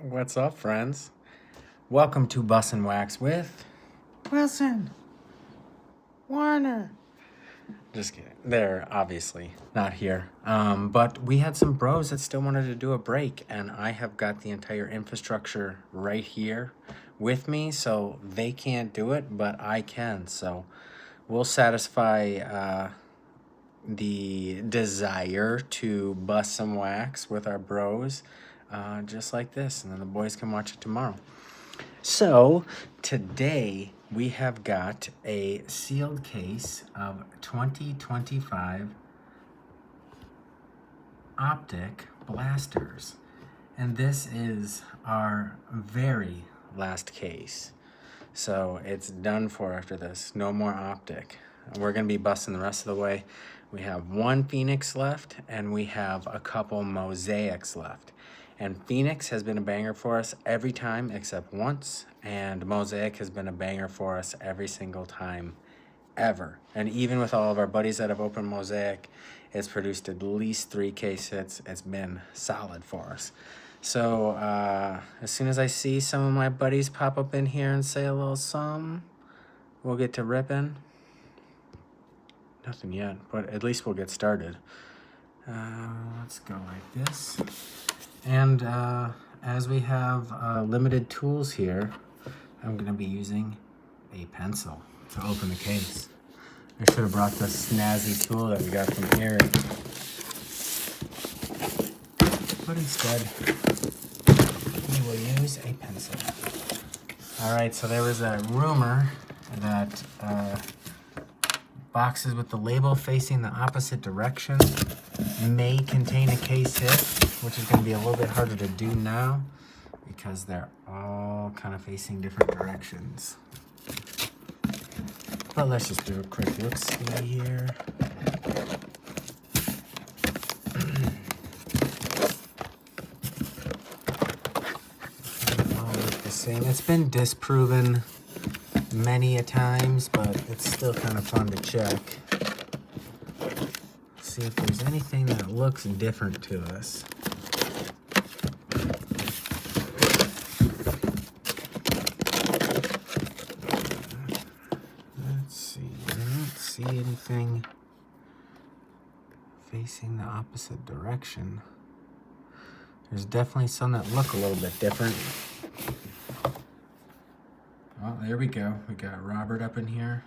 What's up, friends? Welcome to Bussin Wax with Wilson Warner. Just kidding. They're obviously not here. But we had some bros that still wanted to do a break, and I have got the entire infrastructure right here with me, so they can't do it, but I can. So we'll satisfy the desire to bust some wax with our bros, just like this, and then the boys can watch it tomorrow. So today we have got a sealed case of 2025 Optic Blasters, and this is our very last case. So it's done for after this. No more Optic. We're going to be busting the rest of the way. We have one Phoenix left, and we have a couple Mosaics left. And Phoenix has been a banger for us every time except once, and Mosaic has been a banger for us every single time ever. And even with all of our buddies that have opened Mosaic, it's produced at least 3 case hits. It's been solid for us. So as soon as I see some of my buddies pop up in here and say a little something, we'll get to ripping. Nothing yet, but at least we'll get started. Let's go like this. And as we have limited tools here, I'm going to be using a pencil to open the case. I should have brought this snazzy tool that we got from Eric. But instead, we will use a pencil. Alright, so there was a rumor that boxes with the label facing the opposite direction may contain a case hit, which is going to be a little bit harder to do now because they're all kind of facing different directions. But let's just do a quick look-see here. All look the same. It's been disproven many a times, but it's still kind of fun to check. See if there's anything that looks different to us. Let's see. I don't see anything facing the opposite direction. There's definitely some that look a little bit different. Well, there we go. We got Robert up in here.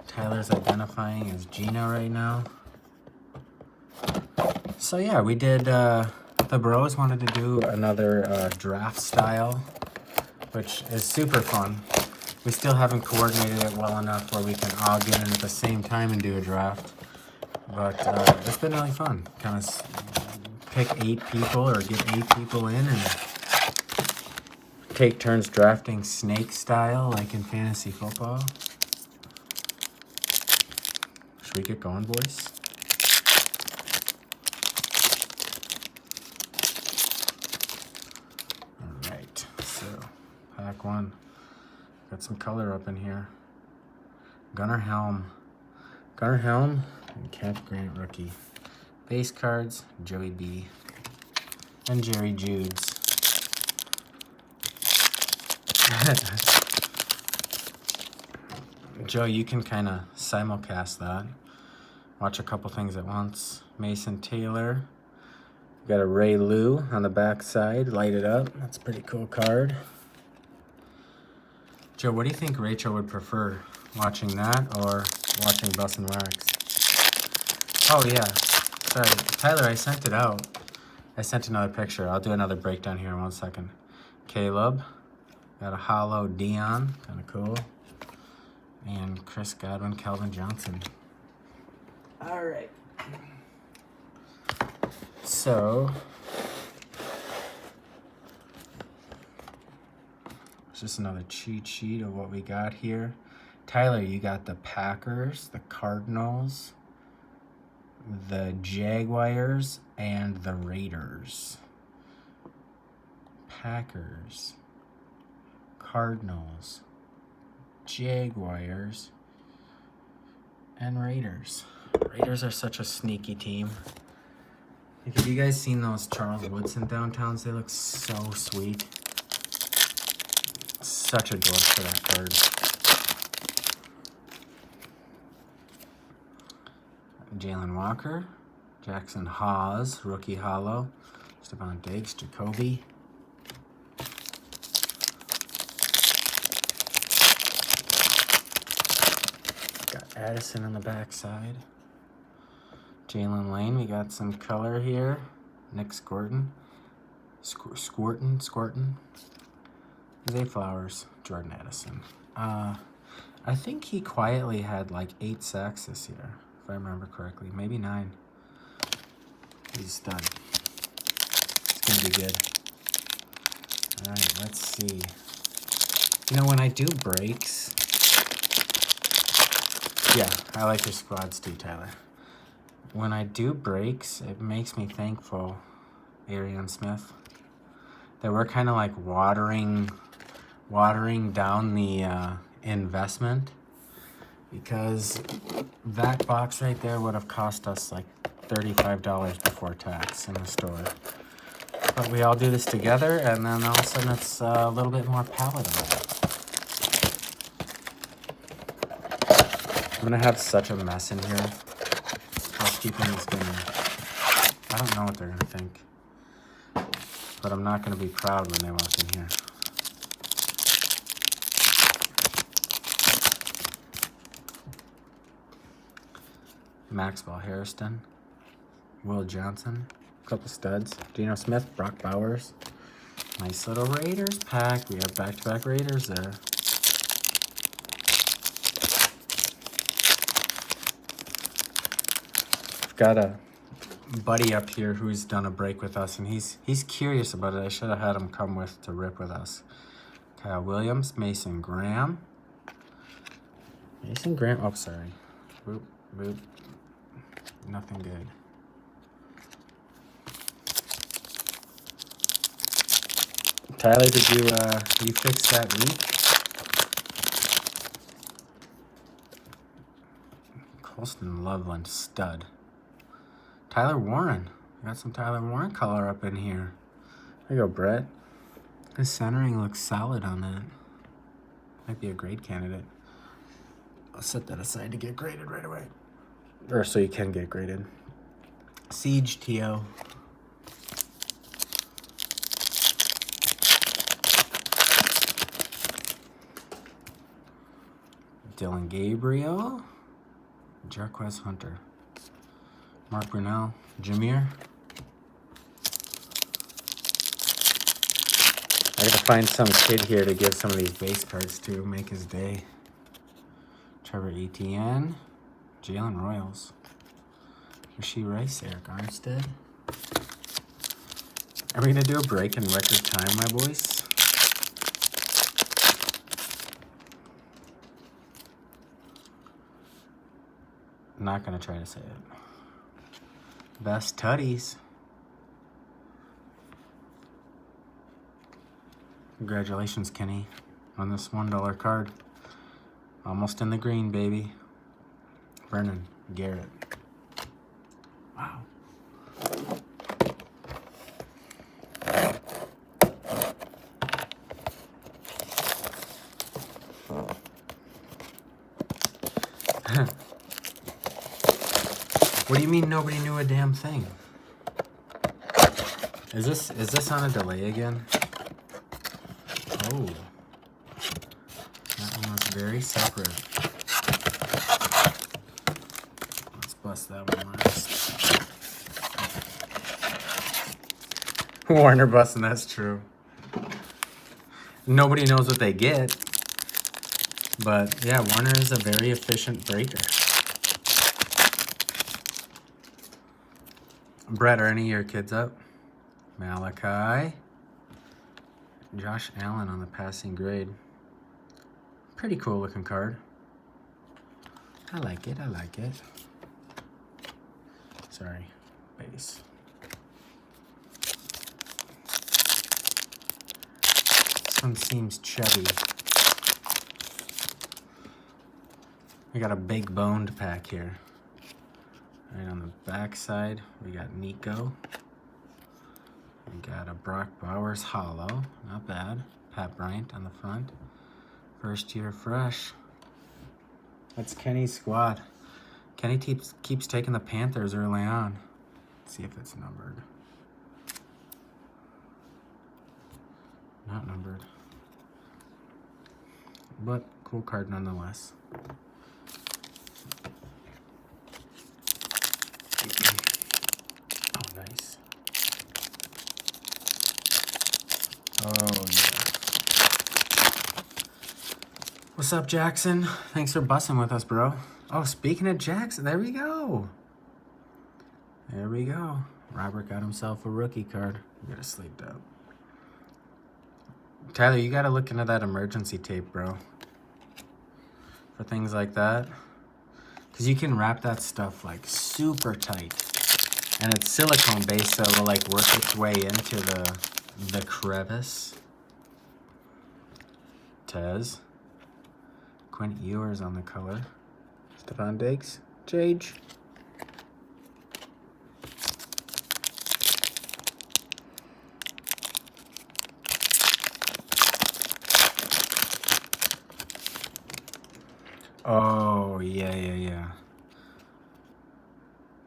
Tyler's identifying as Gina right now. So yeah, we did, the bros wanted to do another draft style, which is super fun. We still haven't coordinated it well enough where we can all get in at the same time and do a draft. But it's been really fun. Kind of pick 8 people or get 8 people in and take turns drafting snake style like in fantasy football. Should we get going, boys? Alright, so pack 1. Got some color up in here. Gunnar Helm, and Cap Grant rookie. Base cards, Joey B. and Jerry Judes. Joe, you can kind of simulcast that. Watch a couple things at once. Mason Taylor. Got a Ray Lou on the back side. Light it up. That's a pretty cool card. Joe, what do you think Rachel would prefer? Watching that or watching Bussin Wax? Oh, yeah. Sorry. Tyler, I sent it out. I sent another picture. I'll do another breakdown here in 1 second. Caleb. Got a hollow Dion. Kind of cool. And Chris Godwin, Calvin Johnson. All right. So, it's just another cheat sheet of what we got here. Tyler, you got the Packers, the Cardinals, the Jaguars, and the Raiders. Packers, Cardinals, Jaguars, and Raiders. Raiders are such a sneaky team. Like, have you guys seen those Charles Woodson downtowns? They look so sweet. Such a dork for that card. Jalen Walker, Jackson Hawes, rookie hollow, Stephon Diggs, Jacoby. Got Addison on the backside. Jalen Lane, we got some color here. Nick Squirtin. Squirtin. Zay Flowers, Jordan Addison. I think he quietly had like 8 sacks this year, if I remember correctly. Maybe 9. He's done. It's gonna be good. All right, let's see. You know, when I do breaks, yeah, I like your squads too, Tyler. When I do breaks, it makes me thankful, Arian Smith, that we're kind of like watering down the investment, because that box right there would have cost us like $35 before tax in the store. But we all do this together, and then all of a sudden it's a little bit more palatable. I'm gonna have such a mess in here. Housekeeping is gonna, I don't know what they're gonna think, but I'm not gonna be proud when they walk in here. Maxwell Harrison, Will Johnson, a couple studs, Geno Smith, Brock Bowers. Nice little Raiders pack. We have back-to-back Raiders there. I've got a buddy up here who's done a break with us, and he's curious about it. I should have had him come with to rip with us. Kyle Williams, Mason Graham. Oh, sorry. Boop, boop. Nothing good. Tyler, did you fix that leak? Colston Loveland, stud. Tyler Warren. I got some Tyler Warren color up in here. There you go, Brett. The centering looks solid on that. Might be a grade candidate. I'll set that aside to get graded right away. Or so you can get graded. Siege T.O. Dylan Gabriel. Jarquez Hunter. Mark Brunell. Jameer. I gotta find some kid here to give some of these base cards to, make his day. Trevor Etienne. Jalen Royals. Rasheed Rice, Eric Armstead. Are we gonna do a break in record time, my boys? I'm not gonna try to say it. Best Tutties. Congratulations, Kenny, on this $1 card. Almost in the green, baby. Vernon Garrett. Wow. What do you mean nobody knew a damn thing? Is this on a delay again? Oh. That one was very separate. Let's bust that one last. Warner busting, that's true. Nobody knows what they get. But yeah, Warner is a very efficient breaker. Brett, are any of your kids up? Malachi. Josh Allen on the passing grade. Pretty cool looking card. I like it, I like it. Sorry, base. This one seems chubby. We got a big boned pack here. Right on the back side, we got Nico. We got a Brock Bowers hollow, not bad. Pat Bryant on the front. First year fresh. That's Kenny's squad. Kenny keeps taking the Panthers early on. Let's see if it's numbered. Not numbered. But cool card nonetheless. Oh, nice. Oh, yeah. What's up, Jackson? Thanks for bussing with us, bro. Oh, speaking of Jackson, there we go. There we go. Robert got himself a rookie card. We gotta sleep up. Tyler, you gotta look into that emergency tape, bro. For things like that. Because you can wrap that stuff like super tight. And it's silicone based, so it'll like work its way into the crevice. Tez. Quint Ewers on the color. Stephon Diggs. Jage. Oh, yeah.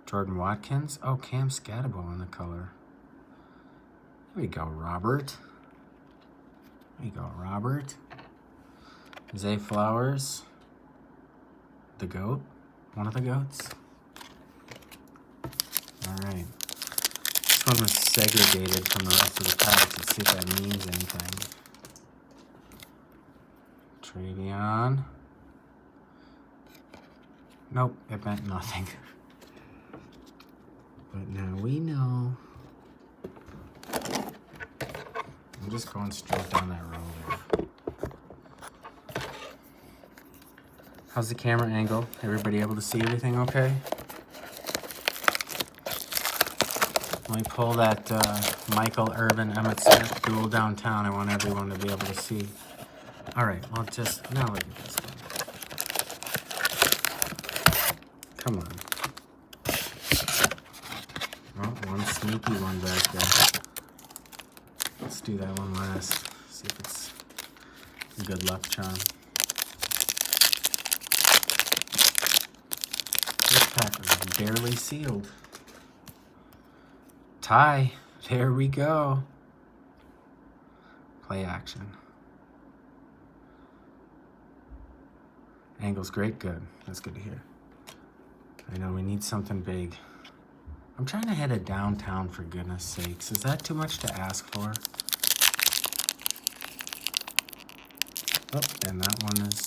Jordan Watkins. Oh, Cam Scatterbo on the color. There we go, Robert. There you go, Robert. Zay Flowers. The GOAT. One of the GOATs. All right. This one was segregated from the rest of the packs. Let's see if that means anything. Travion. Nope, it meant nothing. But now we know. I'm just going straight down that road there. How's the camera angle? Everybody able to see everything okay? Let me pull that Michael Irvin, Emmett Smith duel downtown. I want everyone to be able to see. All right, well, just now look at this one. Come on. Oh, one sneaky one back there. Let's do that one last. See if it's a good luck charm. This pack was barely sealed. Tie. There we go. Play action. Angle's great. Good. That's good to hear. I know we need something big. I'm trying to hit a downtown, for goodness sakes. Is that too much to ask for? Oh, and that one is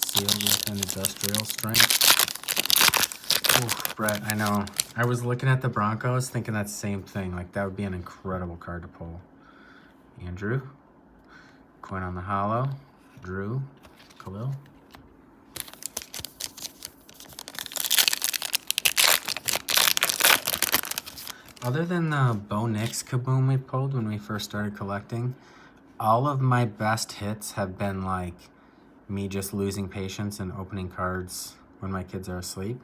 sealed with an industrial strength. Oof, Brett, I know. I was looking at the Broncos thinking that same thing. Like, that would be an incredible card to pull. Andrew. Quinn on the hollow. Drew. Khalil. Other than the Bo Nix kaboom we pulled when we first started collecting, all of my best hits have been like me just losing patience and opening cards when my kids are asleep.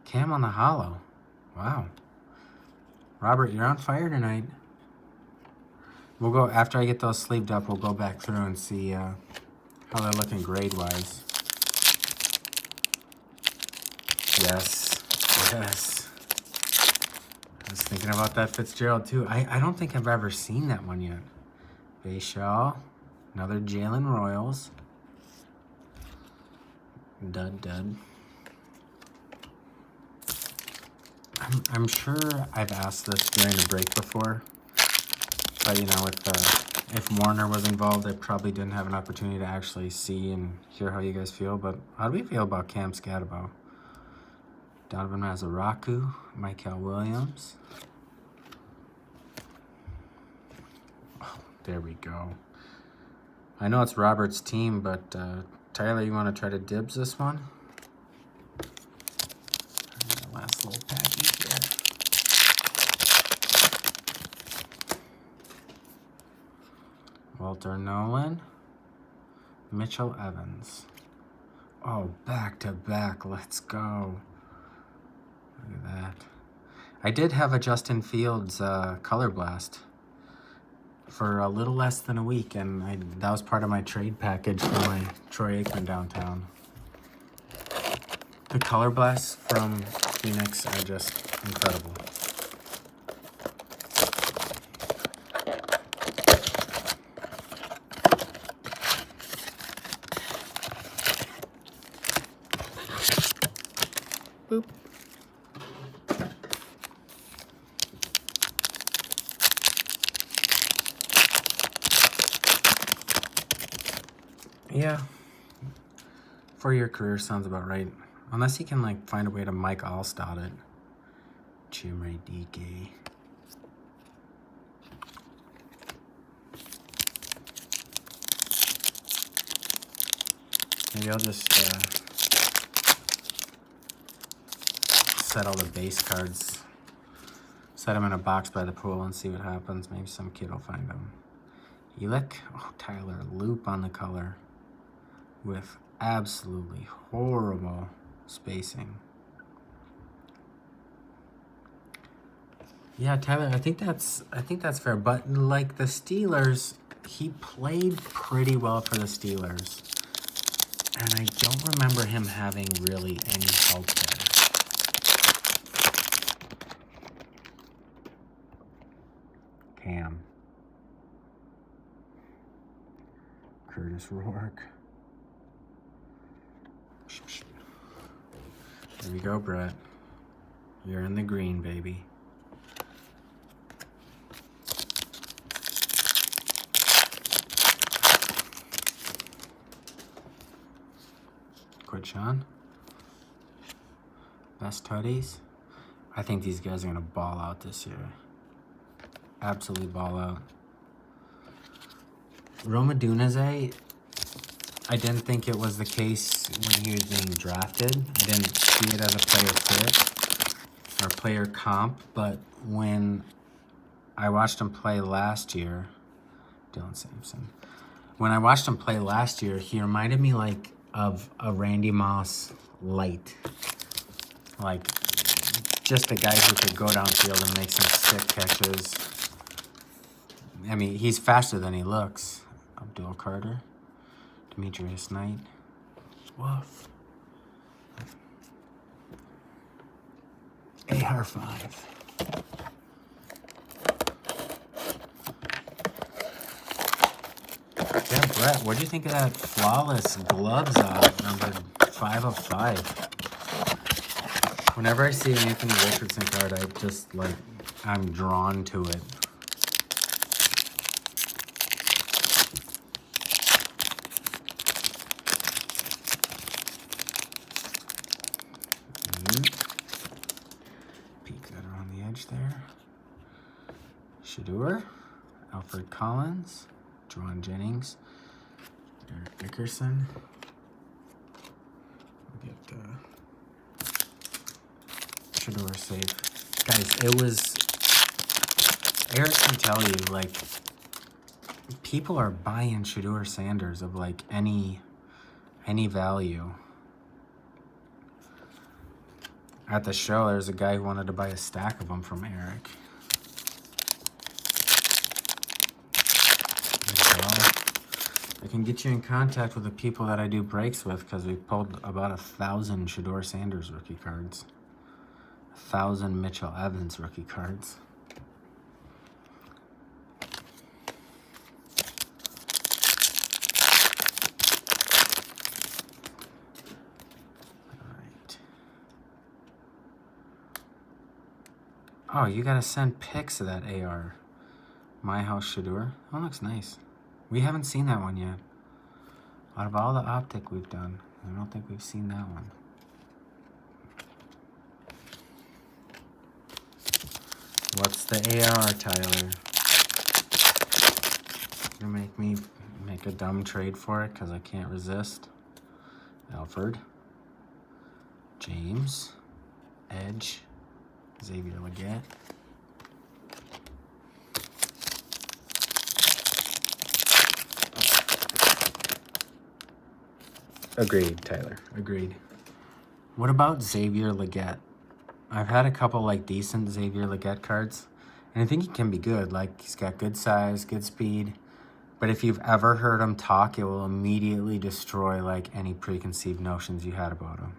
Cam on the hollow. Wow. Robert, you're on fire tonight. We'll go, after I get those sleeved up, we'll go back through and see how they're looking grade-wise. Yes. Yes. I was thinking about that Fitzgerald, too. I don't think I've ever seen that one yet. Bayshaw. Another Jalen Royals. Dud. I'm sure I've asked this during the break before, but you know, if Warner was involved, I probably didn't have an opportunity to actually see and hear how you guys feel. But how do we feel about Cam Scatterbo? Donovan Mazaraku, Michael Williams. Oh, there we go. I know it's Robert's team, but Tyler, you want to try to dibs this one? Last little package here. Walter Nolan, Mitchell Evans. Oh, back to back. Let's go. Look at that. I did have a Justin Fields Color Blast for a little less than a week, and that was part of my trade package for my Troy Aikman downtown. The Color Blasts from Phoenix are just incredible. Boop. Yeah, 4-year career sounds about right. Unless he can like find a way to Mike Allstott it. Chimray DK. Maybe I'll just set all the base cards, set them in a box by the pool and see what happens. Maybe some kid will find them. Elick, oh, Tyler, loop on the color with absolutely horrible spacing. Yeah, Tyler, I think that's fair. But like the Steelers, he played pretty well for the Steelers. And I don't remember him having really any help there. Cam. Curtis Rourke. There we go, Brett. You're in the green, baby. Quit, Sean. Best tutties. I think these guys are going to ball out this year. Absolutely ball out. Roma Duneze, I didn't think it was the case when he was being drafted. I didn't see it as a player fit or player comp, but when I watched him play last year, Dylan Sampson, when I watched him play last year, he reminded me like of a Randy Moss light. Like just a guy who could go downfield and make some sick catches. I mean, he's faster than he looks. Abdul Carter. Demetrius Knight. Woof. AR5. Yeah, Brett, what do you think of that flawless gloves number 5 of 5? Whenever I see an Anthony Richardson card, I just like, I'm drawn to it. Peek that around the edge there. Shador, Alfred Collins, Juwan Jennings, Eric Dickerson. We'll get Shador safe. Guys, it was, Eric can tell you, like, people are buying Shador Sanders of like any value. At the show, there's a guy who wanted to buy a stack of them from Eric. I can get you in contact with the people that I do breaks with because we pulled about 1,000 Shador Sanders rookie cards. 1,000 Mitchell Evans rookie cards. Oh, you gotta send pics of that AR. My House Shador. Oh, looks nice. We haven't seen that one yet. Out of all the Optic we've done, I don't think we've seen that one. What's the AR, Tyler? You're gonna make me make a dumb trade for it because I can't resist. Alfred. James. Edge. Xavier Leggett. Agreed, Tyler. Agreed. What about Xavier Leggett? I've had a couple like decent Xavier Legette cards, and I think he can be good. Like, he's got good size, good speed. But if you've ever heard him talk, it will immediately destroy like any preconceived notions you had about him.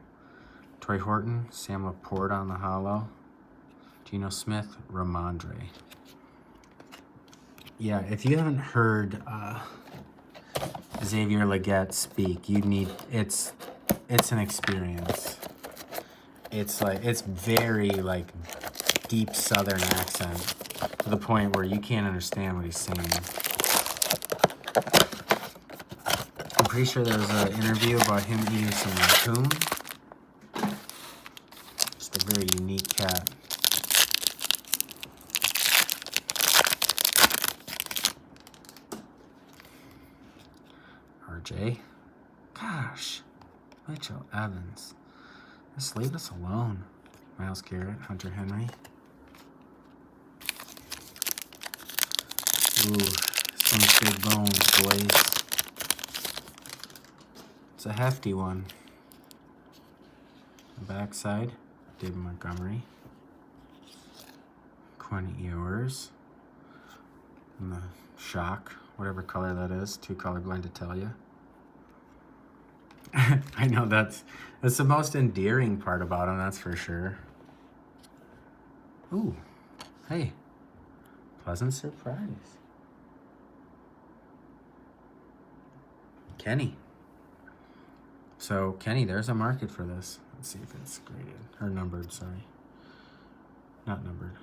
Troy Horton, Sam Laporte on the holo, Geno Smith, Ramondre. Yeah, if you haven't heard Xavier Legette speak, you need, it's an experience. It's very like deep Southern accent to the point where you can't understand what he's saying. I'm pretty sure there was an interview about him eating some raccoon. Just a very unique cat. RJ. Gosh. Mitchell Evans. Just leave us alone. Myles Garrett, Hunter Henry. Ooh, some big bones, boys. It's a hefty one. The backside, David Montgomery. Quinn Ewers. And the shock, whatever color that is, too colorblind to tell you. I know that's the most endearing part about him, that's for sure. Ooh, hey, pleasant surprise. Kenny. So, Kenny, there's a market for this. Let's see if it's graded, or numbered, sorry. Not numbered.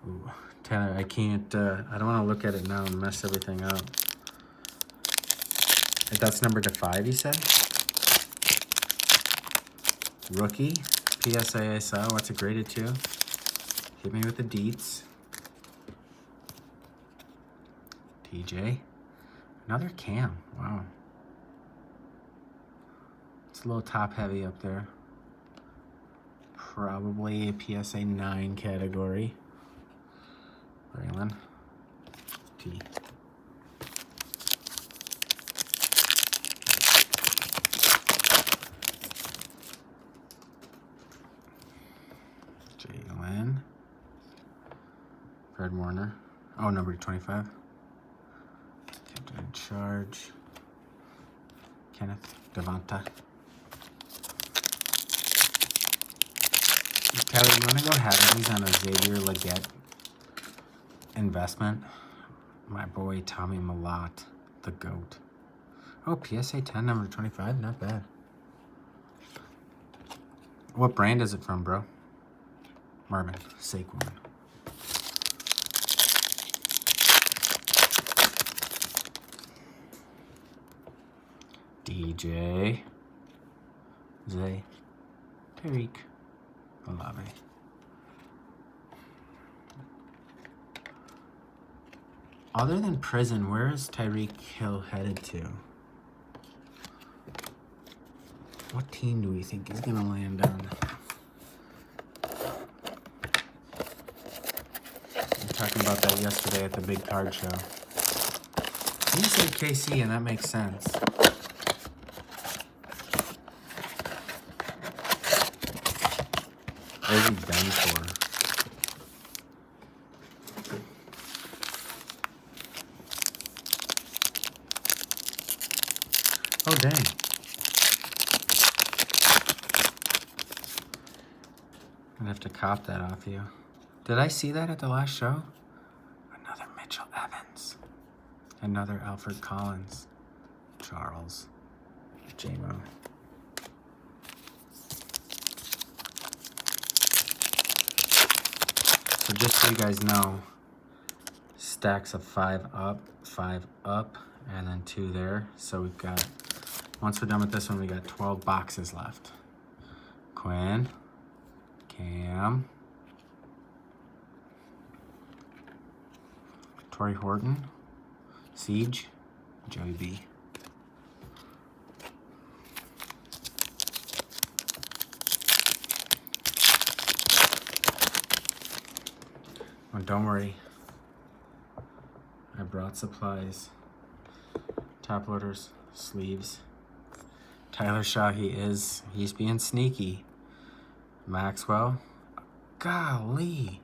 Ooh, Tanner, I can't, I don't want to look at it now and mess everything up. If that's numbered to 5, you said? Rookie, PSA I saw, what's it graded to? Hit me with the deets. TJ. Another Cam, wow. It's a little top heavy up there. Probably a PSA 9 category. Braylon. T. Jalen. Fred Warner. Oh, number 25. Captain in charge. Kenneth Devonta. Kelly, you want to go heavy on a Xavier Legette investment? My boy Tommy Malott, the GOAT. Oh, PSA 10, number 25, not bad. What brand is it from, bro? Marvin, Saquon. DJ. Zay. Tariq. Olave. Other than prison, where is Tyreek Hill headed to? What team do we think he's going to land on? We were talking about that yesterday at the big card show. He said KC, and that makes sense. Where's he done for? Oh, dang. I'm gonna have to cop that off you. Did I see that at the last show? Another Mitchell Evans. Another Alfred Collins. Charles. J-Mo. So just so you guys know, stacks of 5 up, and then 2 there. So we've got, once we're done with this one, we got 12 boxes left. Quinn, Cam, Torrey Horton, Siege, Joey B. Oh, don't worry. I brought supplies. Top loaders, sleeves. Tyler Shaw, he's being sneaky. Maxwell. Golly.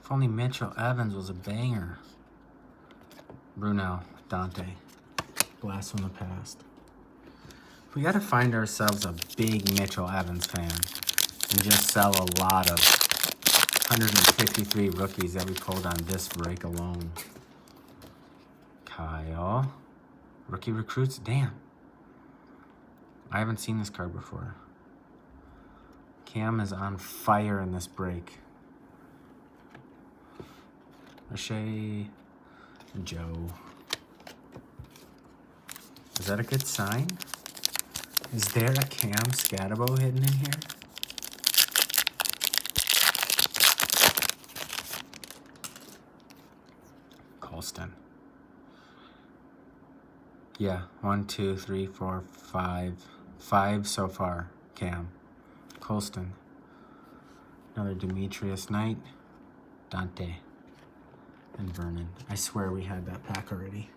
If only Mitchell Evans was a banger. Brunel, Dante. Blast from the past. We got to find ourselves a big Mitchell Evans fan and just sell a lot of 153 rookies that we pulled on this break alone. Kyle. Rookie recruits. Damn. I haven't seen this card before. Cam is on fire in this break. O'Shea. Joe. Is that a good sign? Is there a Cam Scatabo hidden in here? Colston. Yeah, 1, 2, 3, 4, 5. 5 so far, Cam. Colston. Another Demetrius Knight. Dante. And Vernon. I swear we had that pack already.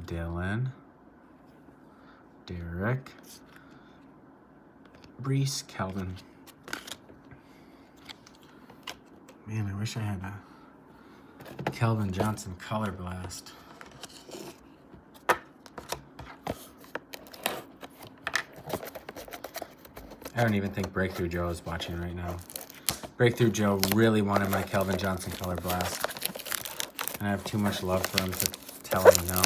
Dylan. Derek. Brees. Kelvin. Man, I wish I had a Kelvin Johnson Color Blast. I don't even think Breakthrough Joe is watching right now. Breakthrough Joe really wanted my Kelvin Johnson Color Blast. And I have too much love for him to tell him no.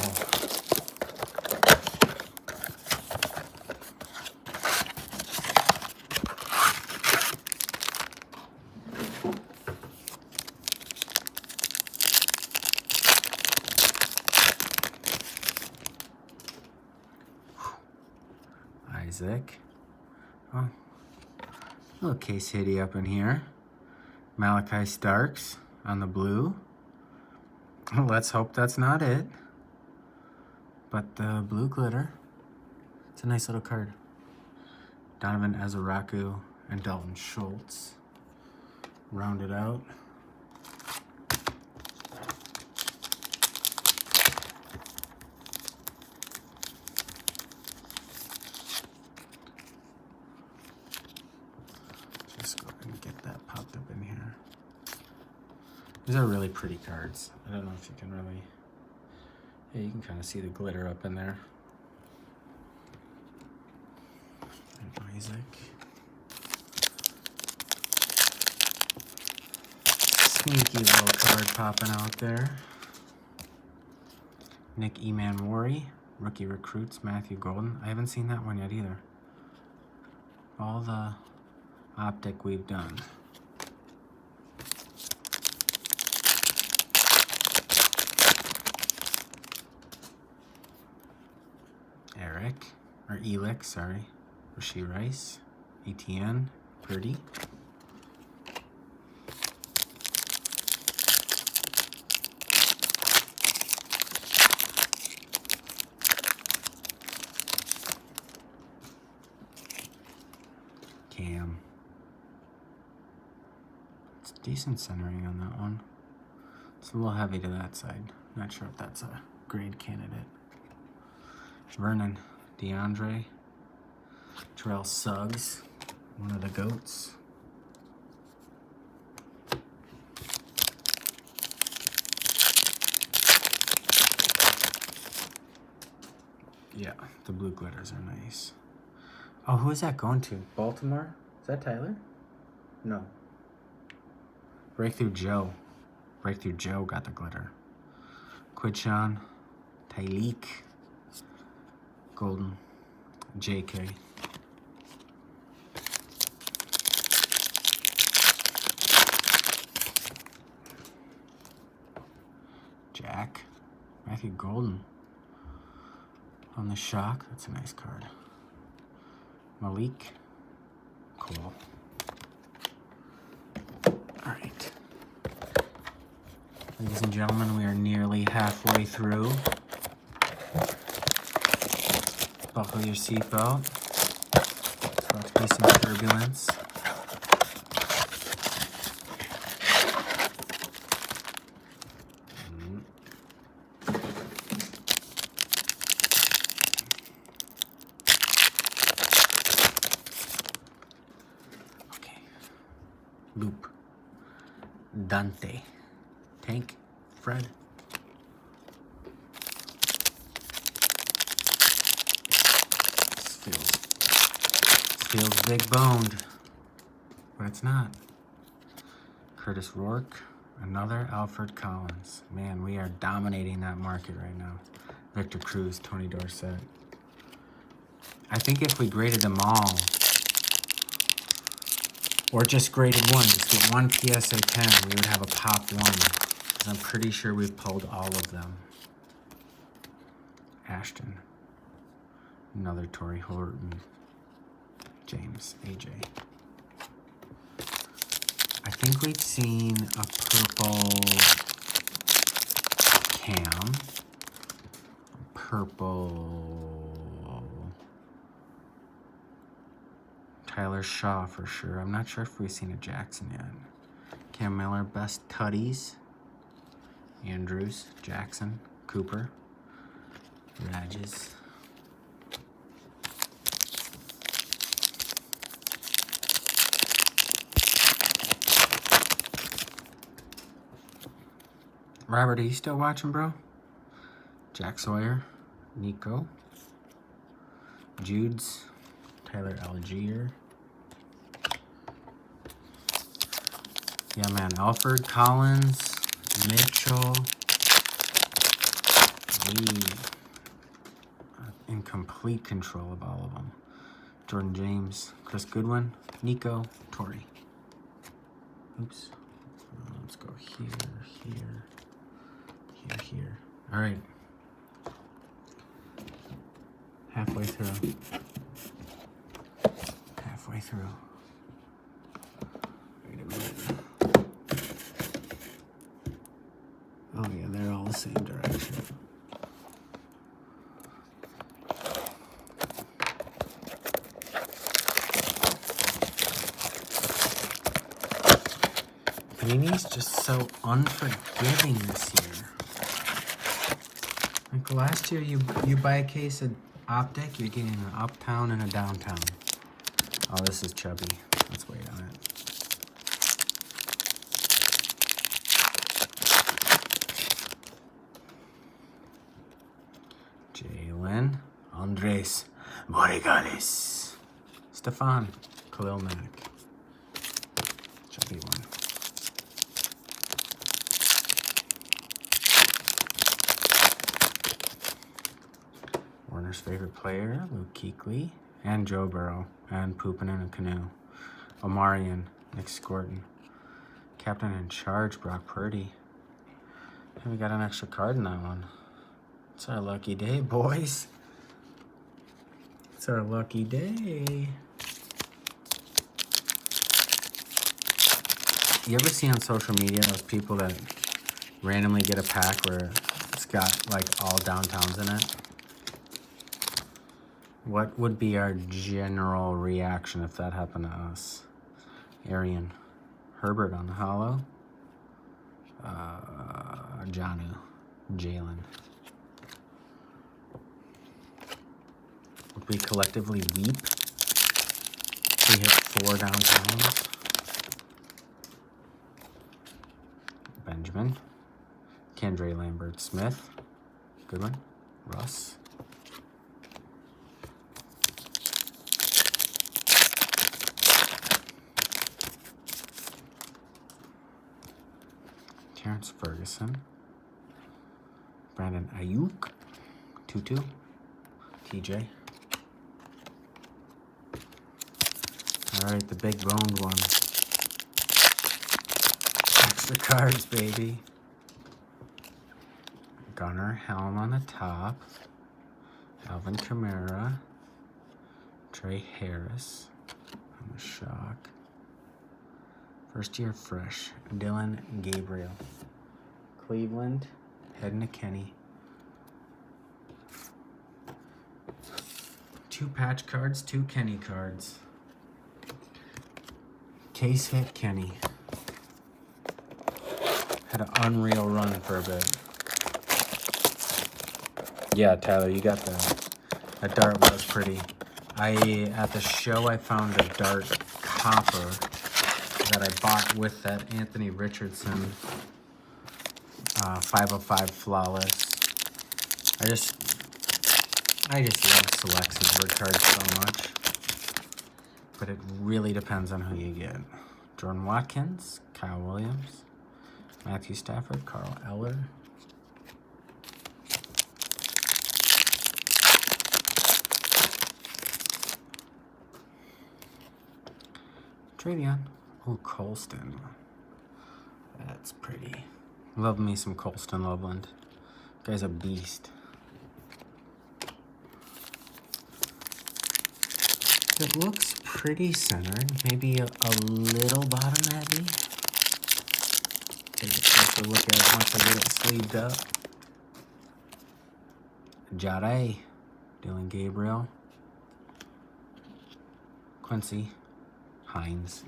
Isaac. Oh, little case hitty up in here. Malachi Starks on the blue. Let's hope that's not it. But the blue glitter. It's a nice little card. Donovan Azaraku and Dalton Schultz. Rounded out. Just go ahead and get that popped up in here. These are really pretty cards. I don't know if you can really... Yeah, you can kind of see the glitter up in there. And Isaac. Sneaky little card popping out there. Nick Emanwari. Rookie recruits, Matthew Golden. I haven't seen that one yet either. All the Optic we've done. Eric, or Elick, sorry. Rasheed Rice, ETN, Purdy. Cam. It's decent centering on that one. It's a little heavy to that side. Not sure if that's a grade candidate. Vernon, DeAndre, Terrell Suggs, one of the GOATs. Yeah, the blue glitters are nice. Oh, who is that going to? Baltimore? Is that Tyler? No. Breakthrough Joe. Breakthrough Joe got the glitter. Quidshawn, Tyleek, Golden, JK. Jack, Matthew Golden on the shock. That's a nice card. Malik, cool. All right. Ladies and gentlemen, we are nearly halfway through. Buckle your seatbelt. It's about to be some turbulence. Loop. Dante. Tank. Fred. This feels big boned, but it's not. Curtis Rourke. Another Alfred Collins. Man, we are dominating that market right now. Victor Cruz, Tony Dorsett. I think if we graded them all, or just graded one, just get one PSA 10, we would have a pop one. Because I'm pretty sure we've pulled all of them. Ashton. Another Torrey Horton. James, AJ. I think we've seen a purple Cam. Purple Tyler Shaw for sure. I'm not sure if we've seen a Jackson yet. Cam Miller, best tutties. Andrews, Jackson, Cooper, Rages. Robert, are you still watching, bro? Jack Sawyer, Nico, Jude's, Tyler Algier. Yeah, man, Alfred Collins, Mitchell. We are in complete control of all of them. Jordan James, Chris Goodwin, Nico, Torrey. Oops. Let's go here, here, here, here. All right. Halfway through. Halfway through. Wait a minute. Oh yeah, they're all the same direction. Panini's just so unforgiving this year. Like last year, you buy a case of Optic, you're getting an uptown and a downtown. Oh, this is chubby. Let's wait on it. Jalen, Andres, Morigales, Stefan, Khalil Mack. Chubby one. Warner's favorite player, Luke Kuechly, and Joe Burrow, and pooping in a canoe. Omarion, Nick Scorton. Captain in charge, Brock Purdy. And we got an extra card in that one. It's our lucky day, boys. It's our lucky day. You ever see on social media those people that randomly get a pack where it's got like all downtowns in it? What would be our general reaction if that happened to us? Arian. Herbert on the hollow. Janu. Jalen. Would we collectively weep if we hit 4 downtowns? Benjamin. Kendra Lambert Smith. Good one. Russ. Terrence Ferguson, Brandon Ayuk, Tutu, TJ. All right, the big boned one. Extra cards, baby. Gunnar Helm on the top. Alvin Kamara. Trey Harris on the shock. First year fresh, Dylan Gabriel. Cleveland, heading to Kenny. 2 patch cards, 2 Kenny cards. Case hit Kenny. Had an unreal run for a bit. Yeah, Tyler, you got that. That dart was pretty. At the show, I found a dart copper that I bought with that Anthony Richardson 505 Flawless. I just love Selects word cards so much. But it really depends on who you get. Jordan Watkins, Kyle Williams, Matthew Stafford, Carl Eller. Travion. Oh, Colston. That's pretty. Love me some Colston Loveland. Guy's a beast. It looks pretty centered. Maybe a little bottom heavy. Take a closer look at it once I get it sleeved up. Jade. Dylan Gabriel. Quincy Hines.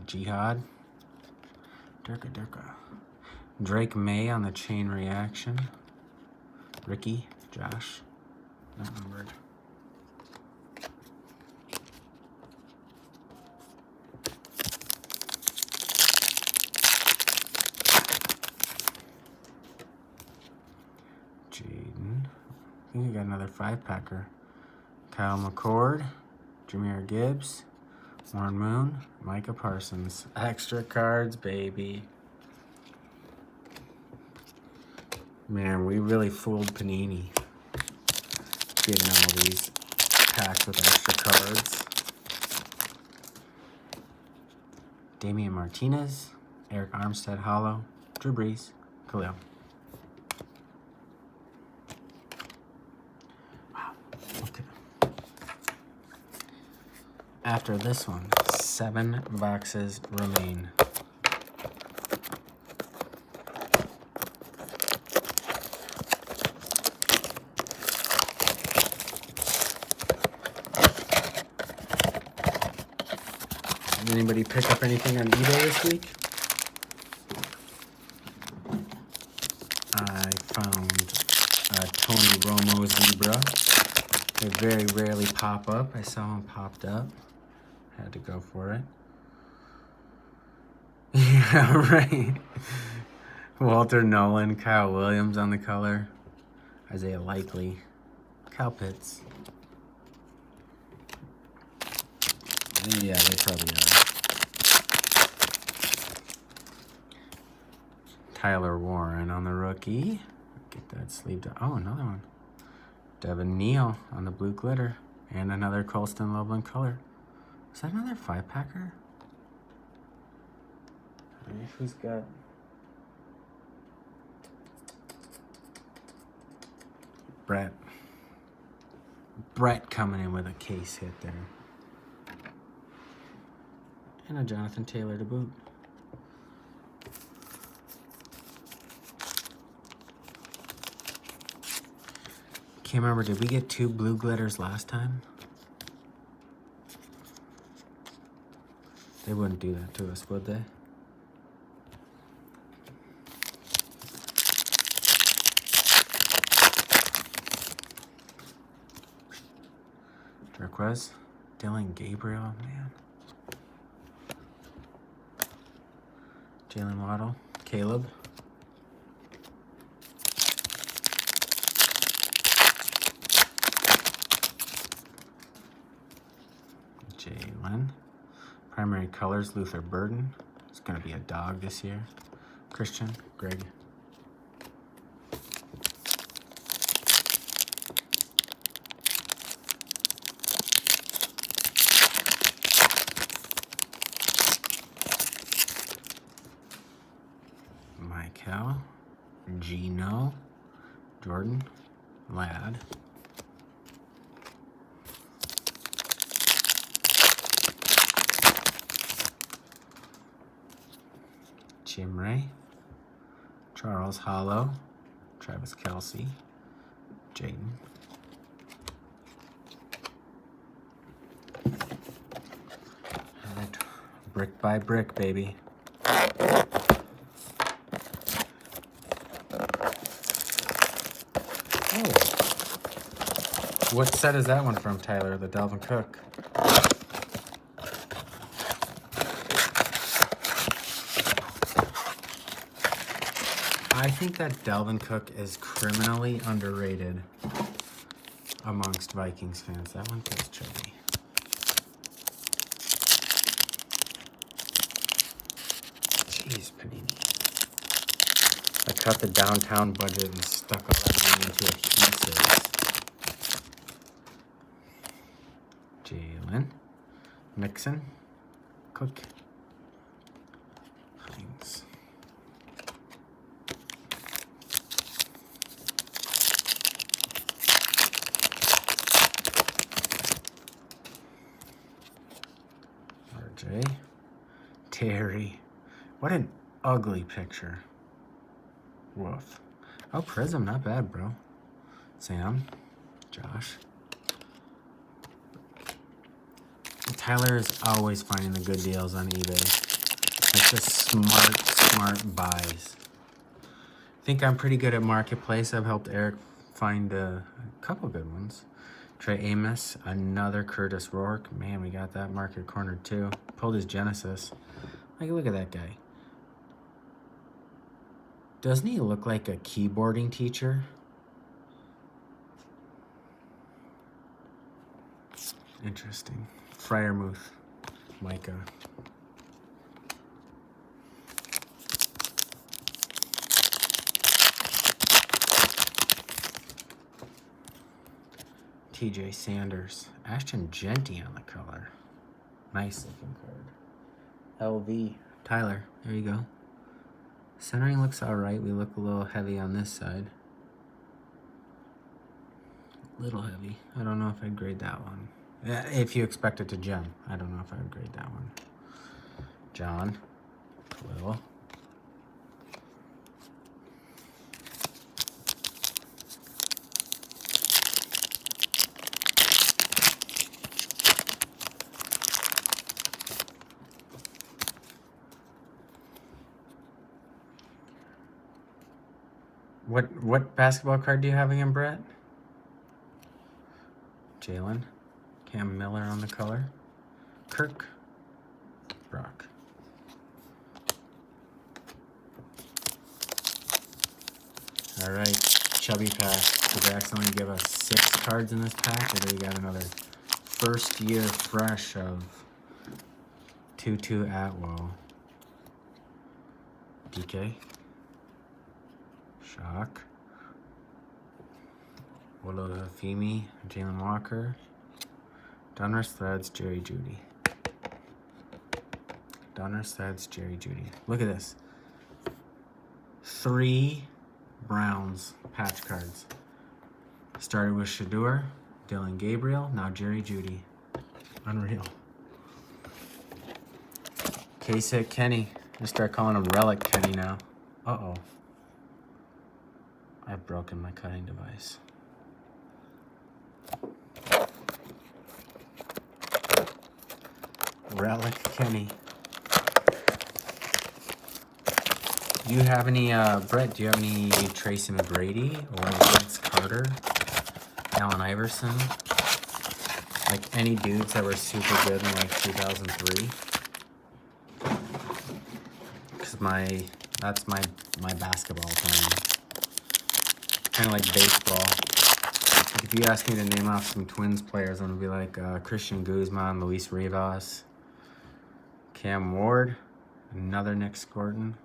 Jihad. Durka. Drake May on the chain reaction. Ricky, Josh, not numbered. Jaden. I think we got another 5-packer. Kyle McCord, Jahmyr Gibbs, Warren Moon, Micah Parsons. Extra cards, baby. Man, we really fooled Panini getting all these packs with extra cards. Damian Martinez, Eric Armstead Hollow, Drew Brees, Khalil. Wow, okay. After this one, 7 boxes remain. Anybody pick up anything on eBay this week? I found a Tony Romo Zebra. They very rarely pop up. I saw them popped up. Had to go for it. Yeah, right. Walter Nolan, Kyle Williams on the color. Isaiah Likely, Kyle Pitts. Yeah, they probably are. Tyler Warren on the rookie. Get that sleeved up. Oh, another one. Devin Neal on the blue glitter. And another Colston Loveland color. Is that another 5-packer? Who's got... Brett coming in with a case hit there. And a Jonathan Taylor to boot. Can't remember, did we get 2 blue glitters last time? They wouldn't do that to us, would they? Turquoise, Dylan Gabriel, man. Jalen Waddle, Caleb. Jalen. Primary colors, Luther Burden. It's going to be a dog this year. Christian, Greg. Michael, Gino, Jordan, Ladd. Jim Ray, Charles Hollow, Travis Kelce, Jaden. All right, brick by brick, baby. Oh. What set is that one from, Tyler? The Dalvin Cook. I think that Dalvin Cook is criminally underrated amongst Vikings fans. That one feels chubby. Jeez, Panini. I cut the downtown budget and stuck all that money into adhesives. Jalen. Mixon. Cook. Hines. RJ. Terry. What an ugly picture. Woof. Oh, Prism, not bad, bro. Sam. Josh. Tyler is always finding the good deals on eBay. It's just smart buys. I think I'm pretty good at Marketplace. I've helped Eric find a couple good ones. Trey Amos, another Curtis Rourke. Man, we got that market cornered too. Pulled his Genesis. Like, look at that guy. Doesn't he look like a keyboarding teacher? Interesting. Fryermuth, Micah. TJ Sanders. Ashton Genty on the color. Nice looking card. LV. Tyler, there you go. Centering looks alright. We look a little heavy on this side. Little heavy. I don't know if I'd grade that one. If you expect it to gem. I don't know if I would grade that one. John. Will. What basketball card do you have again, Brett? Jalen. Cam Miller on the color. Kirk. Brock. All right, Chubby pack. Did they accidentally give us 6 cards in this pack, or do we got another first year fresh of Tutu Atwell? DK. Shock. Wolo Femi, Jalen Walker. Donruss Threads, Jerry Judy. Donruss Threads, Jerry Judy. Look at this. 3 Browns patch cards. Started with Shador, Dylan Gabriel, now Jerry Judy. Unreal. Case-Hit Kenny. Just start calling him Relic Kenny now. Uh-oh. I've broken my cutting device. Relic Kenny. Do you have any, Brett, do you have any Tracy McGrady or Vince Carter, Allen Iverson? Like any dudes that were super good in like 2003? Because that's my basketball time. Kind of like baseball. Like if you ask me to name off some Twins players, I'm going to be like Christian Guzman, Luis Rivas, Cam Ward, another Nick Scorton,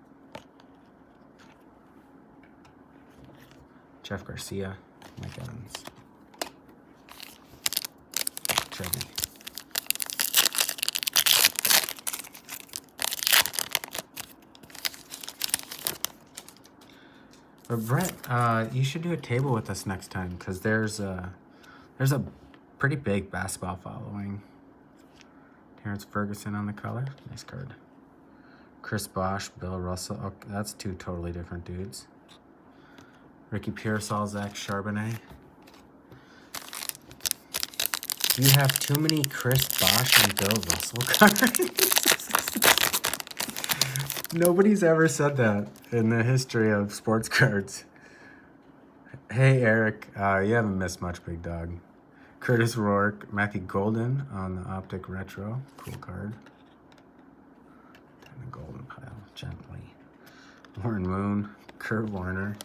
Jeff Garcia, Mike Evans, Trevor. But Brett, you should do a table with us next time, because there's a pretty big basketball following. Terrence Ferguson on the color. Nice card. Chris Bosh, Bill Russell. Oh, that's 2 totally different dudes. Ricky Pearsall, Zach Charbonnet. You have too many Chris Bosh and Bill Russell cards. Nobody's ever said that in the history of sports cards. Hey, Eric, you haven't missed much, big dog. Curtis Rourke, Matthew Golden on the Optic Retro. Cool card. In the golden pile, gently. Warren Moon, Kurt Warner.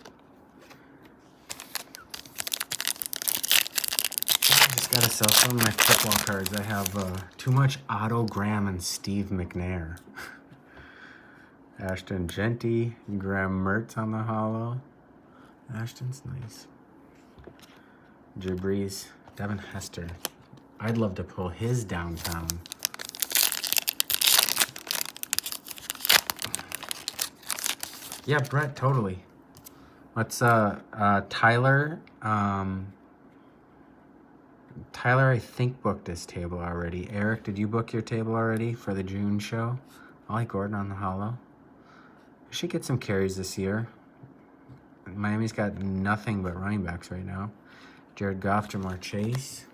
I just gotta sell some of my football cards. I have too much Otto Graham and Steve McNair. Ashton Genty, Graham Mertz on the hollow. Ashton's nice. Jabriz, Devin Hester. I'd love to pull his downtown. Yeah, Brett, totally. Let's Tyler. Tyler, I think, booked this table already. Eric, did you book your table already for the June show? I like Gordon on the hollow. I should get some carries this year. Miami's got nothing but running backs right now. Jared Goff, Jamar Chase.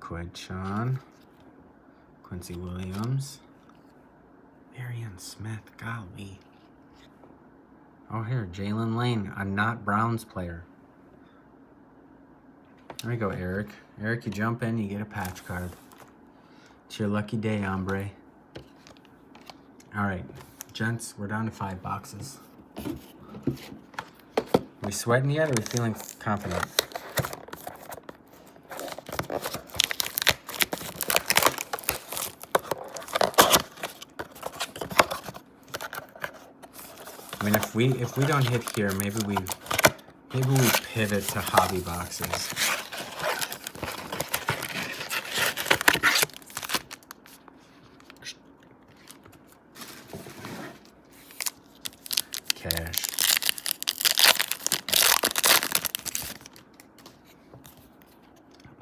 Qued Quincy Williams. Arian Smith, golly. Oh, here, Jalen Lane, a not Browns player. There we go, Eric. Eric, you jump in, you get a patch card. It's your lucky day, hombre. All right, gents, we're down to 5 boxes. We sweating yet, or are we feeling confident? I mean, if we don't hit here, maybe we pivot to hobby boxes. Cash.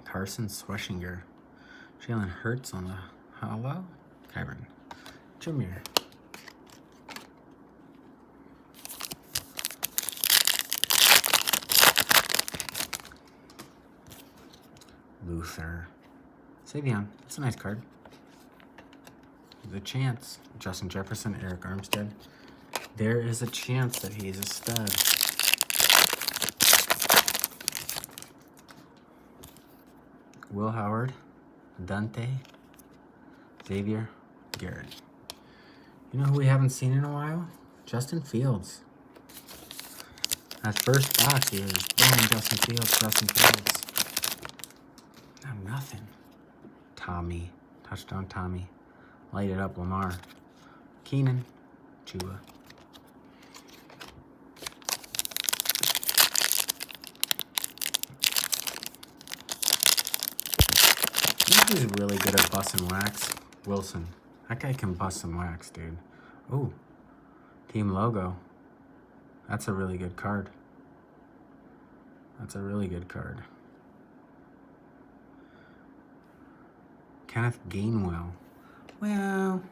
Carson Schweschinger. Jalen Hurts on the hollow. Kyron Jameer. Luther. Savion. That's a nice card. There's a chance. Justin Jefferson, Eric Armstead. There is a chance that he's a stud. Will Howard, Dante, Xavier, Garrett. You know who we haven't seen in a while? Justin Fields. That first box here is boom, Justin Fields. No, nothing. Tommy, touchdown Tommy. Light it up, Lamar. Keenan, Chua. He's really good at Bussin Wax. Wilson. That guy can bust some wax, dude. Ooh. Team logo. That's a really good card. That's a really good card. Kenneth Gainwell. Well.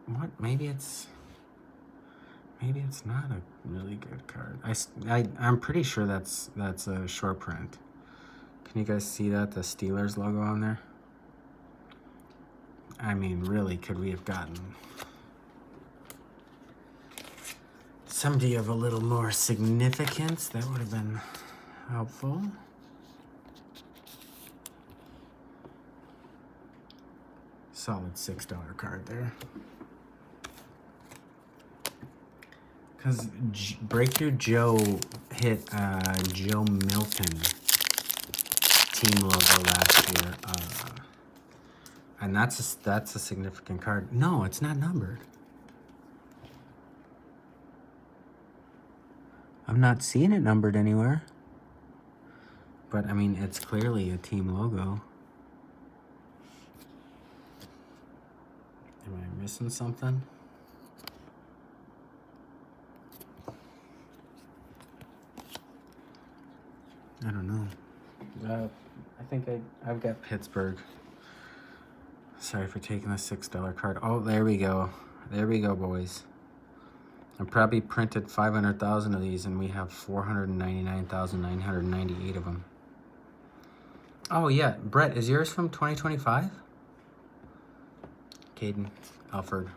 What? Maybe it's not a really good card. I'm pretty sure that's a short print. Can you guys see that? The Steelers logo on there? I mean, really, could we have gotten somebody of a little more significance? That would have been helpful. Solid $6 card there. Because Breakthrough Joe hit Joe Milton team logo last year. And that's a significant card. No, it's not numbered. I'm not seeing it numbered anywhere. But, I mean, it's clearly a team logo. Am I missing something? I don't know. I think I've got Pittsburgh. Sorry for taking the $6 card. Oh, there we go. There we go, boys. I probably printed 500,000 of these, and we have 499,998 of them. Oh yeah, Brett, is yours from 2025? Caden, Alfred,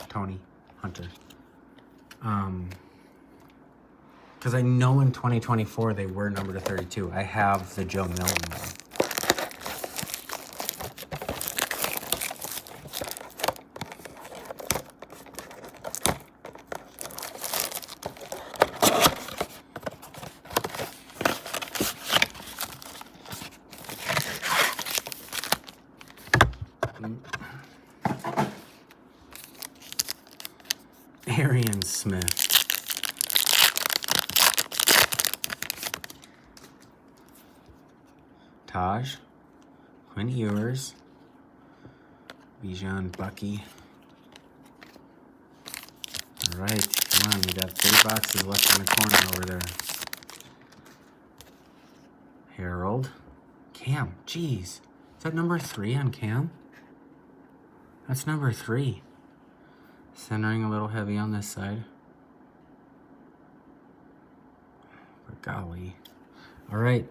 Tony, Hunter. Because I know in 2024 they were numbered to 32. I have the Joe Milton one. Arian Smith. Taj. Quinn Ewers. Bijan Bucky. All right, come on. We got 3 boxes left in the corner over there. Harold. Cam. Jeez. Is that number 3 on Cam? That's number 3. Centering a little heavy on this side. But golly. All right.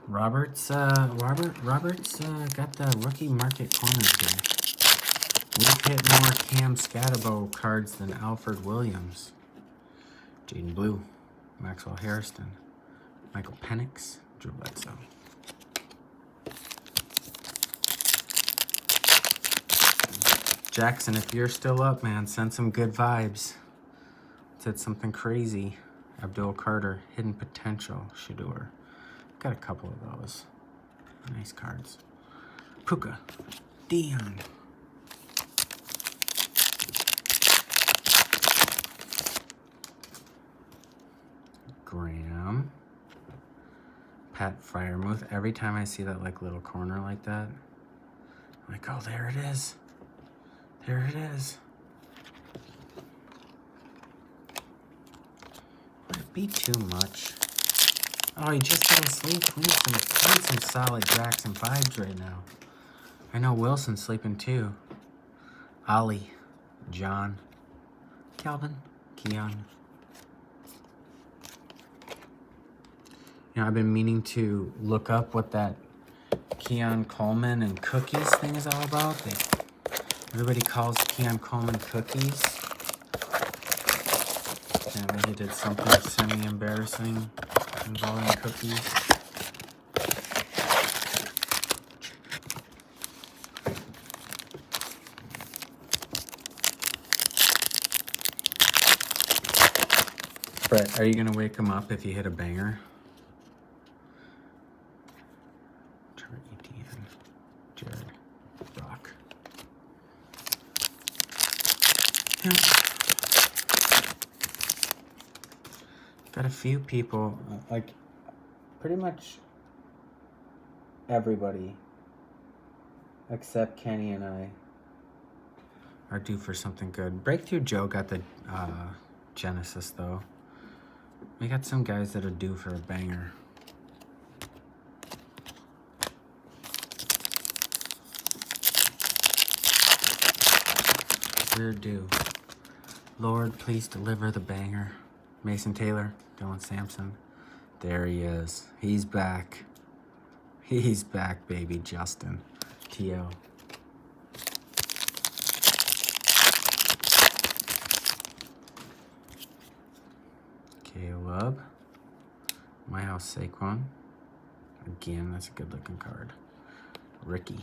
Roberts got the rookie market corners here. We've hit more Cam Scatterbo cards than Alfred Williams. Jaden Blue, Maxwell Harrison, Michael Penix, Drew Bledsoe. Jackson, if you're still up, man, send some good vibes. Said something crazy. Abdul Carter, Hidden Potential, Shador. Got a couple of those. Nice cards. Puka, Dion. Graham. Pat Fryermuth. Every time I see that like little corner like that, I'm like, oh, there it is. There it is. Would it be too much? Oh, he just fell asleep. We need some solid Jackson vibes right now. I know Wilson's sleeping too. Ollie, John, Calvin, Keon. You know, I've been meaning to look up what that Keon Coleman and cookies thing is all about. Everybody calls Keon Coleman cookies. And he did something semi-embarrassing involving cookies. Brett, are you going to wake him up if you hit a banger? Jared, Brock. Yeah. Got a few people, like pretty much everybody except Kenny and I are due for something good. Breakthrough Joe got the Genesis though. We got some guys that are due for a banger. We're due. Lord, please deliver the banger. Mason Taylor, Dylan Sampson. There he is. He's back. He's back, baby. Justin. T.O. Caleb. My House Saquon. Again, that's a good looking card. Ricky.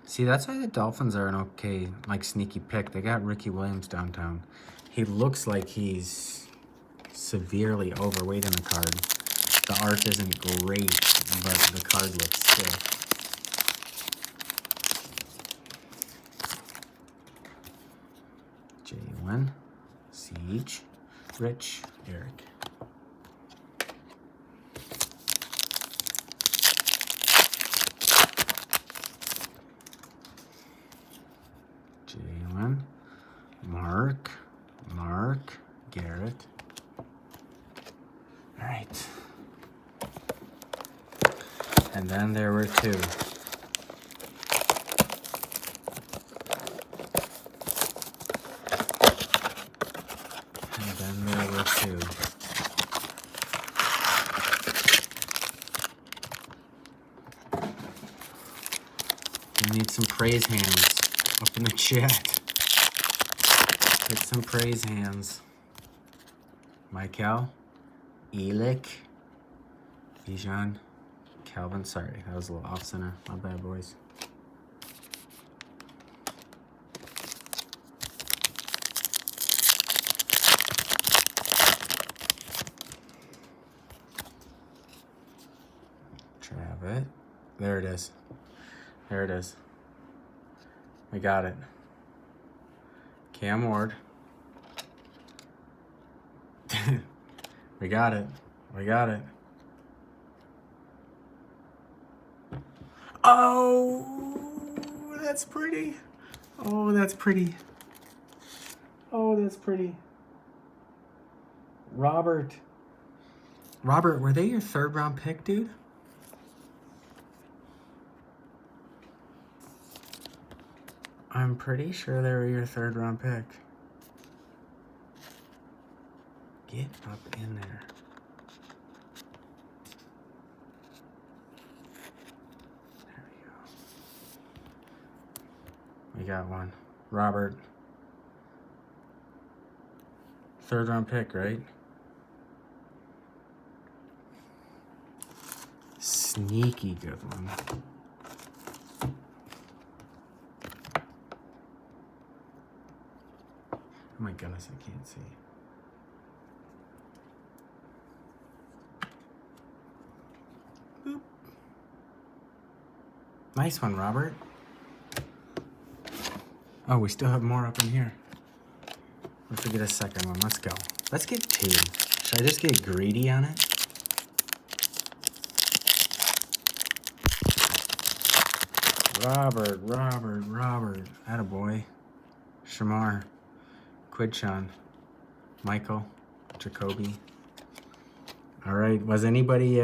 See, that's why the Dolphins are an okay, like, sneaky pick. They got Ricky Williams downtown. He looks like he's severely overweight in the card. The art isn't great, but the card looks sick. Jalen, Siege, Rich, Eric. Jalen, Mark, Garrett. All right. And then there were 2. I need some praise hands up in the chat. Get some praise hands. Michael, Elik, Bijan, Calvin. Sorry, that was a little off center. My bad, boys. Travis. There it is. There it is. We got it. Cam Ward. We got it. We got it. Oh, that's pretty. Oh, that's pretty. Oh, that's pretty. Robert. Robert, were they your 3rd round pick, dude? I'm pretty sure they were your 3rd round pick. Get up in there. There we go. We got one. Robert. 3rd round pick, right? Sneaky good one. Oh my goodness, I can't see. Boop. Nice one, Robert. Oh, we still have more up in here. Let's get a second one. Let's go. Let's get 2. Should I just get greedy on it? Robert. Attaboy. Shamar. Quidchan. Michael. Jacoby. All right. Was anybody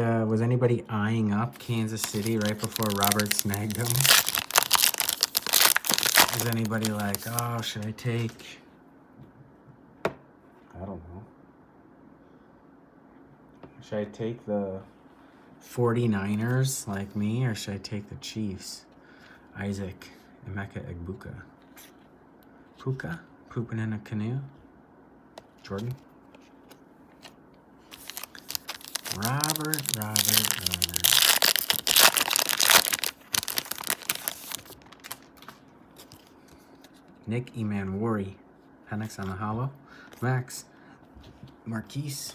eyeing up Kansas City right before Robert snagged him? Was anybody like, oh, should I take? I don't know. Should I take the 49ers like me, or should I take the Chiefs? Isaac, Emeka Egbuka. Puka, pooping in a canoe. Jordan. Robert. Nick Emanwari. Penix on the hollow. Max. Marquise.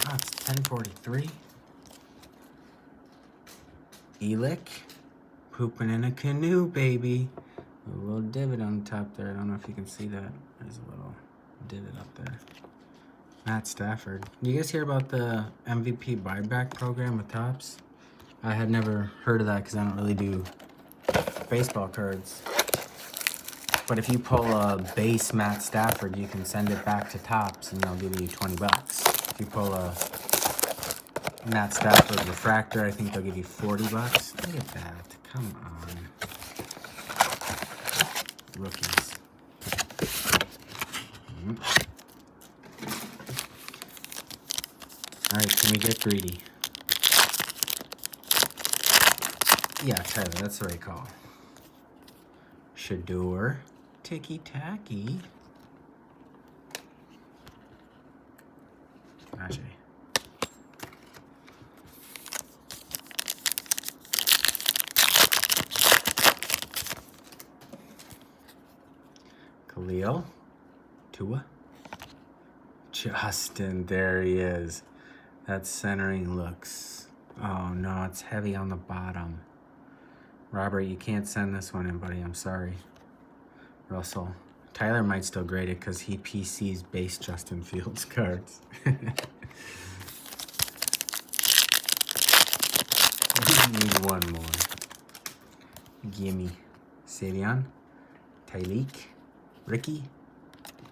Oh, it's 1043. Elik. Pooping in a canoe, baby. A little divot on top there. I don't know if you can see that. There's a little divot up there. Matt Stafford. You guys hear about the MVP buyback program with Topps? I had never heard of that because I don't really do baseball cards. But if you pull a base Matt Stafford, you can send it back to Topps and they'll give you 20 bucks. If you pull a Matt Stafford refractor, I think they'll give you 40 bucks. Look at that. Come on. Rookies. All right, can we get greedy? Yeah, Tyler, that's the right call. Shador. Ticky-tacky. Najee. Khalil. Tua. Justin, there he is. That centering looks... Oh, no, it's heavy on the bottom. Robert, you can't send this one in, buddy. I'm sorry. Russell. Tyler might still grade it because he PCs base Justin Fields cards. We need one more. Gimme. Savion. Tyleek. Ricky.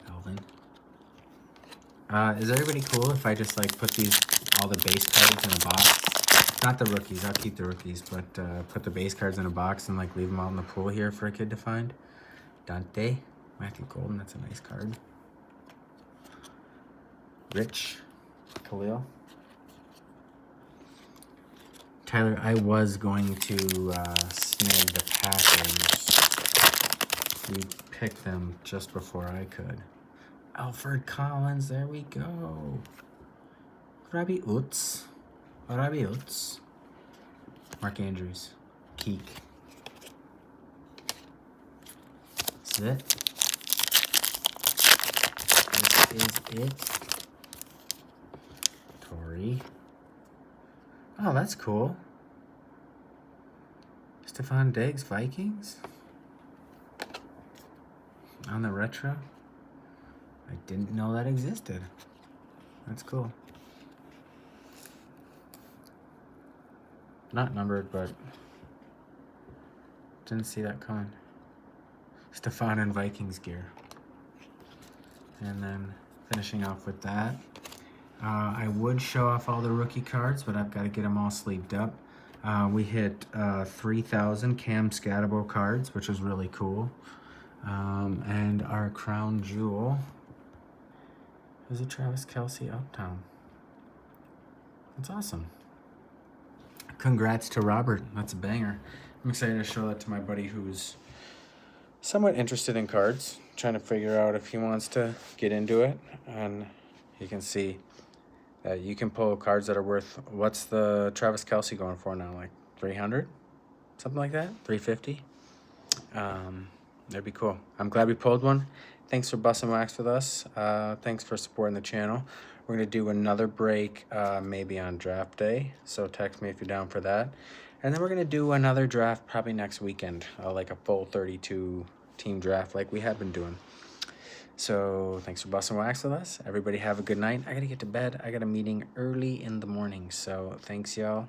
Alvin. Is everybody cool if I just like put all the base cards in a box? Not the rookies, I'll keep the rookies, but put the base cards in a box and like leave them out in the pool here for a kid to find. Dante. Matthew Golden, that's a nice card. Rich Khalil. Tyler, I was going to snag the Packers. You picked them just before I could. Alfred Collins, there we go. Rabi Utz. Mark Andrews. Keek. This is it. This is it. Torrey. Oh, that's cool. Stephon Diggs, Vikings. On the retro. I didn't know that existed. That's cool. Not numbered, but didn't see that coming. Stephon and Vikings gear. And then finishing off with that. I would show off all the rookie cards, but I've got to get them all sleeved up. We hit 3,000 Cam Scatterbo cards, which was really cool. And our crown jewel is a Travis Kelce Uptown. That's awesome. Congrats to Robert. That's a banger. I'm excited to show that to my buddy who's somewhat interested in cards, trying to figure out if he wants to get into it. And you can see that you can pull cards that are worth, what's the Travis Kelce going for now? Like 300? Something like that? 350? That'd be cool. I'm glad we pulled one. Thanks for Bussin Wax with us. Thanks for supporting the channel. We're going to do another break maybe on draft day. So text me if you're down for that. And then we're going to do another draft probably next weekend. Like a full 32 team draft like we have been doing. So thanks for Bussin Wax with us. Everybody have a good night. I got to get to bed. I got a meeting early in the morning. So thanks, y'all.